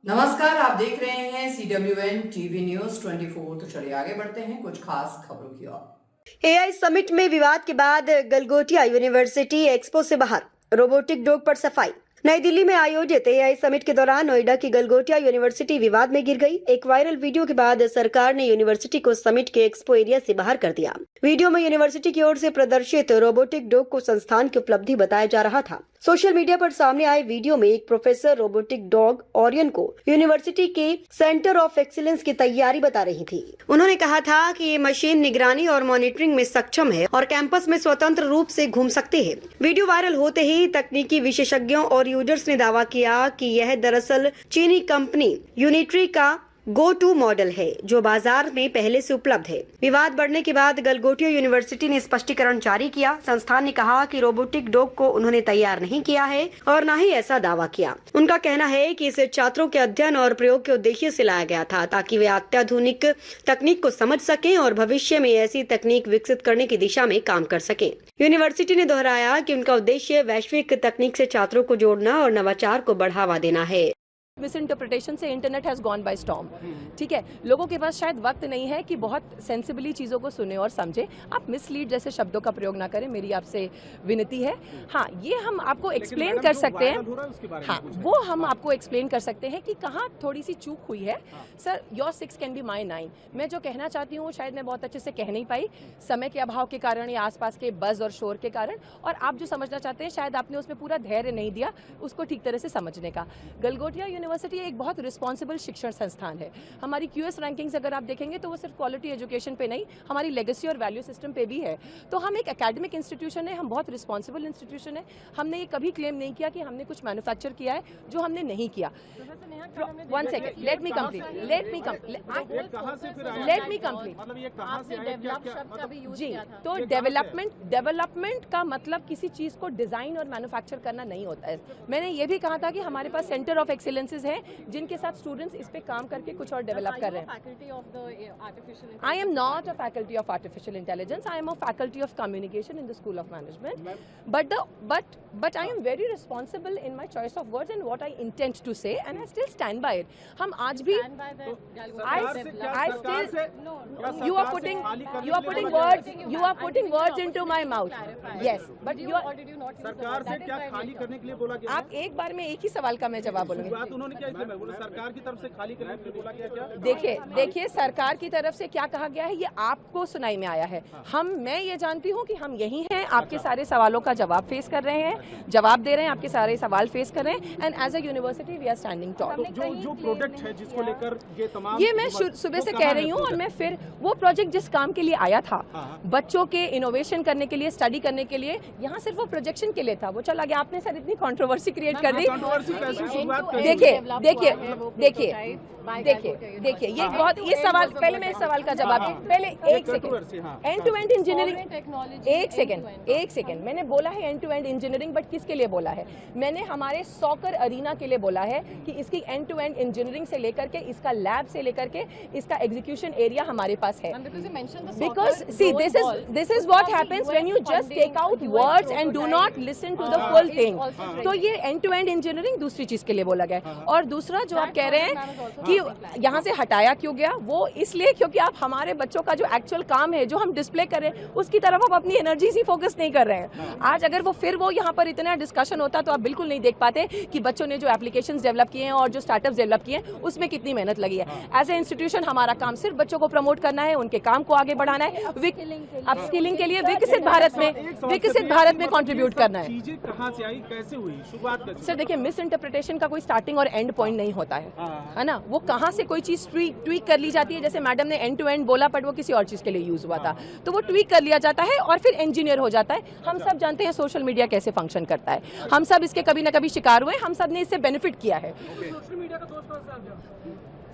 नमस्कार, आप देख रहे हैं CWN टीवी न्यूज 24। तो चलिए आगे बढ़ते हैं कुछ खास खबरों की ओर। AI समिट में विवाद के बाद गलगोटिया यूनिवर्सिटी एक्सपो से बाहर, रोबोटिक डॉग पर सफाई। नई दिल्ली में आयोजित AI समिट के दौरान नोएडा की गलगोटिया यूनिवर्सिटी विवाद में गिर गई। एक वायरल वीडियो के बाद सरकार ने यूनिवर्सिटी को समिट के एक्सपो एरिया से बाहर कर दिया। वीडियो में यूनिवर्सिटी की ओर से प्रदर्शित रोबोटिक डॉग को संस्थान की उपलब्धि बताया जा रहा था। सोशल मीडिया पर सामने आए वीडियो में एक प्रोफेसर रोबोटिक डॉग ओरियन को यूनिवर्सिटी के सेंटर ऑफ एक्सीलेंस की तैयारी बता रही थी। उन्होंने कहा था कि ये मशीन निगरानी और मॉनिटरिंग में सक्षम है और कैंपस में स्वतंत्र रूप से घूम सकते हैं। वीडियो वायरल होते ही तकनीकी विशेषज्ञों और यूजर्स ने दावा किया कि यह दरअसल चीनी कंपनी यूनिट्री का गो टू मॉडल है, जो बाजार में पहले से उपलब्ध है। विवाद बढ़ने के बाद गलगोटिया यूनिवर्सिटी ने स्पष्टीकरण जारी किया। संस्थान ने कहा कि रोबोटिक डॉग को उन्होंने तैयार नहीं किया है और न ही ऐसा दावा किया। उनका कहना है कि इसे छात्रों के अध्ययन और प्रयोग के उद्देश्य से लाया गया था, ताकि वे अत्याधुनिक तकनीक को समझ सकें और भविष्य में ऐसी तकनीक विकसित करने की दिशा में काम कर सकें। यूनिवर्सिटी ने दोहराया कि उनका उद्देश्य वैश्विक तकनीक से छात्रों को जोड़ना और नवाचार को बढ़ावा देना है। मिस इंटरप्रिटेशन से internet has gone by storm. ठीक है, लोगों के पास शायद वक्त नहीं है कि बहुत सेंसिबली चीज़ों को सुने और समझे। आप मिसलीड जैसे शब्दों का प्रयोग ना करें, मेरी आपसे विनती है। हाँ, ये हम आपको एक्सप्लेन कर सकते हैं। हाँ, वो हम आपको एक्सप्लेन कर सकते हैं कि कहाँ थोड़ी सी चूक हुई है। Sir, your 6 can be my 9। मैं जो कहना चाहती हूँ शायद मैं बहुत अच्छे से कह नहीं पाई, समय के अभाव के कारण या आसपास के बज़ और शोर के कारण, और आप जो समझना चाहते हैं शायद आपने उसमें पूरा धैर्य नहीं दिया उसको ठीक तरह से समझने का। गलगोटिया यूनिवर्सिटी एक बहुत रिस्पॉन्सिबल शिक्षण संस्थान है। हमारी QS रैंकिंग्स अगर आप देखेंगे तो वो सिर्फ क्वालिटी एजुकेशन पे नहीं, हमारी लेगेसी और वैल्यू सिस्टम पे भी है। तो हम एक एकेडमिक इंस्टीट्यूशन है, हम बहुत रिस्पॉन्सिबल इंस्टीट्यूशन है। हमने ये कभी क्लेम नहीं किया कि हमने कुछ मैन्युफैक्चर किया है जो हमने नहीं किया। 1 सेकेंड, लेट मी कंप्लीट। जी, तो डेवलपमेंट का मतलब किसी चीज को डिजाइन और मैन्युफैक्चर करना नहीं होता है। मैंने ये भी कहा था कि हमारे पास सेंटर ऑफ एक्सीलेंसेज है जिनके साथ स्टूडेंट्स इस पे काम करके कुछ और डेवलप कर रहे हैं। I am not a faculty of artificial intelligence, I am a faculty of communication in the school of management. But I am very responsible in my choice of words and what I intent to say, and I still stand by it. हम आज भी you are putting words into my mouth. Yes, but you are सरकार से क्या खाली करने के लिए बोला गया? आप एक बार में एक ही सवाल का मैं जवाब बोलूंगी। बात उन्होंने क्या इसलिए मैं बोला, सरकार की तरफ से खाली करने के लिए बोला गया क्या? देखिए सरकार की तरफ से क्या कहा गया है ये आपको सुनाई में आया है। मैं ये जानती हूँ कि हम यही हैं, आपके सारे सवालों का जवाब फेस कर रहे हैं, जवाब दे रहे हैं, आपके सारे सवाल फेस कर रहे हैं, and as a university we are standing tall. जो प्रोडक्ट है जिसको लेकर ये तमाम, ये मैं सुबह से कह रही हूँ, और मैं फिर वो प्रोजेक्ट जिस काम के लिए आया था, बच्चों के इनोवेशन करने के लिए, स्टडी करने के लिए, यहाँ सिर्फ वो प्रोजेक्शन के लिए था, वो चला गया। आपने सर इतनी कंट्रोवर्सी क्रिएट कर दी। देखिए ये बहुत, ये सवाल पहले मैं इस सवाल का जवाब दूं। पहले एक second, end to end engineering, एक सेकंड मैंने बोला है end to end engineering, but किसके लिए बोला है? मैंने हमारे सॉकर अरीना के लिए बोला है कि इसकी एंड टू एंड इंजीनियरिंग से लेकर के, इसका लैब से लेकर के, इसका एग्जीक्यूशन एरिया हमारे पास है। Because see this is what happens when you just take out words and do not listen to the full thing. तो ये एंड टू एंड इंजीनियरिंग दूसरी चीज के लिए बोला गया। और दूसरा जो आप कह रहे हैं कि यहाँ से हटाया क्यों गया, वो इसलिए क्योंकि आप हमारे बच्चों का जो एक्चुअल काम है, जो हम डिस्प्ले कर रहे हैं, उसकी तरफ आप अपनी एनर्जी से फोकस नहीं कर रहे हैं। आज अगर वो फिर वो यहाँ पर इतना डिस्कशन होता तो आप बिल्कुल नहीं देख पाते कि बच्चों ने जो एप्लीकेशंस डेवलप किए हैं और जो स्टार्टअप्स डेवलप किए हैं उसमें कितनी मेहनत लगी है। एज ए इंस्टीट्यूशन हमारा काम सिर्फ बच्चों को प्रमोट करना है, उनके काम को आगे बढ़ाना है, अपस्किलिंग के लिए विकसित भारत में कंट्रीब्यूट करना है। चीजें कहां से आई, कैसे हुई, शुरुआत कैसे? सर देखिए, मिस इंटरप्रिटेशन का कोई स्टार्टिंग और एंड पॉइंट नहीं होता है ना। वो कहाँ से कोई चीज ट्वीक कर ली जाती है, जैसे मैडम ने एंड टू एंड बोला बट वो किसी और चीज के लिए यूज हुआ था, तो वो ट्वीक कर लिया जाता है और फिर इंजीनियर हो जाता है। हम सब जानते हैं सोशल मीडिया कैसे फंक्शन करता है, हम सब इसके कभी ना कभी शिकार हुए, हम सब ने इससे बेनिफिट किया है।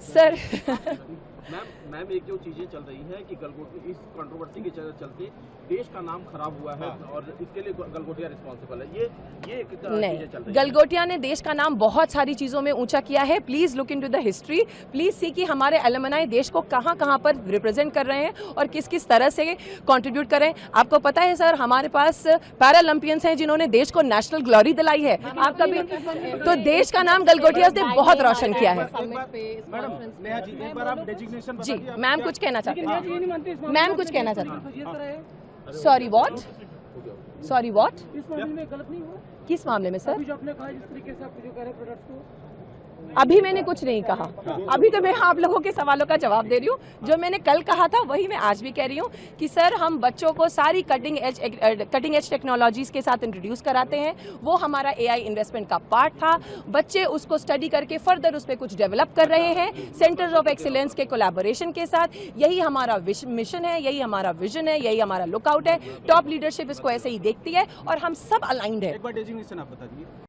सर मैम एक जो चीजें चल रही है कि गलगोटी इस कंट्रोवर्सी के चलते देश का नाम खराब हुआ है और इसके लिए गलगोटिया रिस्पॉन्सिबल है, ये एक चीजें चल नहीं, रही है। गलगोटिया ने देश का नाम बहुत सारी चीजों में ऊंचा किया है। Please look into the history, please see कि हमारे एलुमनाई देश को कहां कहां पर रिप्रेजेंट कर रहे हैं और किस किस तरह से कंट्रीब्यूट कर रहे हैं। आपको पता है सर, हमारे पास पैरालंपियंस हैं जिन्होंने देश को नेशनल ग्लोरी दिलाई है। आप कभी तो देश का नाम गलगोटिया ने बहुत रोशन किया है। मैडम नेहा जी, एक बार आप डेजिग्नेशन जी, मैम कुछ कहना चाहती हैं? मैम कुछ कहना चाहती हैं? Sorry what? Sorry what? इस मामले में गलत नहीं हुआ? किस मामले में सर? अभी जो आपने कहा जिस तरीके से आप जो कह रहे हैं प्रोडक्ट्स को, अभी मैंने कुछ नहीं कहा। अभी तो मैं आप लोगों के सवालों का जवाब दे रही हूँ। जो मैंने कल कहा था वही मैं आज भी कह रही हूँ कि सर हम बच्चों को सारी कटिंग एज टेक्नोलॉजीज के साथ इंट्रोड्यूस कराते हैं। वो हमारा AI इन्वेस्टमेंट का पार्ट था। बच्चे उसको स्टडी करके फर्दर उस पर कुछ डेवलप कर रहे हैं सेंटर्स ऑफ एक्सीलेंस के कोलैबोरेशन के साथ। यही हमारा मिशन है, यही हमारा विजन है, यही हमारा लुकआउट है। टॉप लीडरशिप इसको ऐसे ही देखती है और हम सब अलाइंड है। एक बार डेजिग्नेशन आप बता दीजिए।